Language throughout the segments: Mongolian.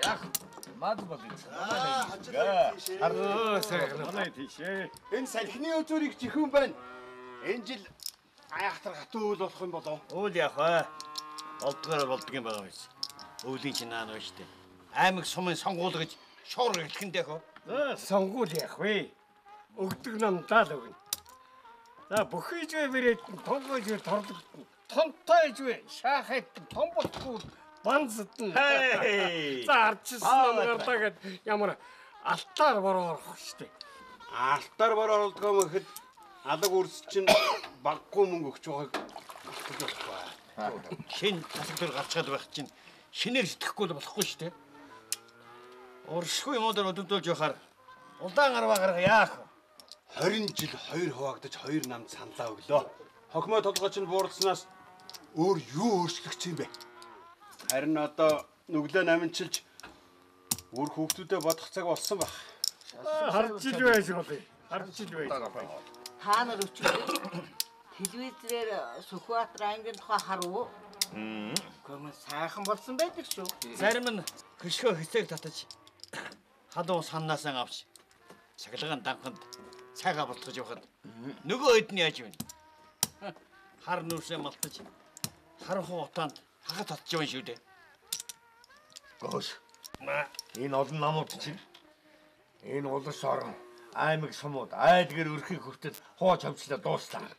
Яах? Мад болчих. Манай тийшээ. Энэ салхины үзүүрийг жихэн байна. Энэ жил айхтар хатуул болох юм болов. Уул яах вэ? Болдгоор болдгийн байгаа юм шиг. Өвлийн чинь наан ба штэ. Аймаг сумын сонгуул гэж шуург хэлэхэндээ хөө. Сонгуул яах вэ? Өгдөг нам даал өгнө. За бүхийжвэ бэрээд тонгойж тордог. Тонтойжвэ шахайт томботгүй банзтан. За арчсан намгартаа гэд ямар алтаар бороо орох штэ. Алтаар бороо оролдгоо мэхэд алаг үрс чинь баггүй мөнгө өгч байгааг алтаж болохгүй. Шин тасгал гарчаад байх чинь шинээр сэтгэхгүй болохгүй штэ. Оршгүй юм дээр өдөрдүүлж явахаар удаан гарваа гарга яах вэ? 20 жил 2 хуваагдаж 2 намд саналаа өглөө. Хокмоо толгойч нь буурдсанаас өөр юу өөрчлөгч юм бэ? Харин одоо нүглөө намынчилж өөр хүүхдүүдэд бодох цаг болсон баг. Харж ил байж болъё. Харж ил байж. Та нар өчигдөр телевизээр Сүхбаатар аймгийн тухай харав. Гомон сайхан болсон байдаг шүү. Зарим нь хөшгөө хэсэг татаж халуун санаасаа авч цахилгаан данханд цайгаа болтгож явахад нөгөө хэд нь яаж вэ? Хар нүрсээ малтаж харанхуй утаанд хагат татж явна шүү дээ. Гош. Энэ олон намууд чинь энэ улс орон аймаг сумууд айлгэр өрхийг хүртэл хууч хамчлаа дууслаа.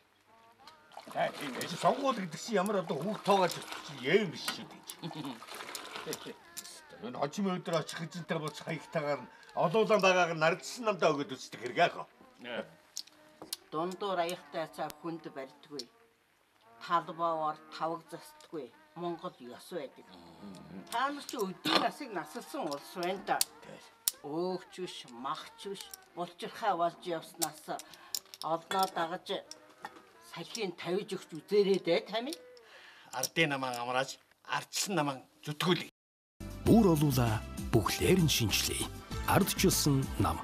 Энэ сонгуул гэдэг чинь ямар одоо хүүхд тоогоож юм биш шүү дээ. Энэ хожим өдөр очих эзэнтэй болж хаягтайгаар нь олуулан байгааг нь нардсан намдаа өгöd үздэг хэрэг яах вэ? Дундуур аяхтай цаа хүнд барьдгүй. Талбаавар тавг застдгүй. Монгол ёс байдаг. Та нар ч өдний насыг насалсан улс байна да. Өөгч биш, махч биш, булчирхай болж явснаас олноо дагаж салхийг тавьж өгч үзээрэй дээ тань. Ардын намаа амрааж, ардсан намаа зүтгүүлээ. Бүр олуула бүхлээр нь шинжлэе. Ардчилсан нам.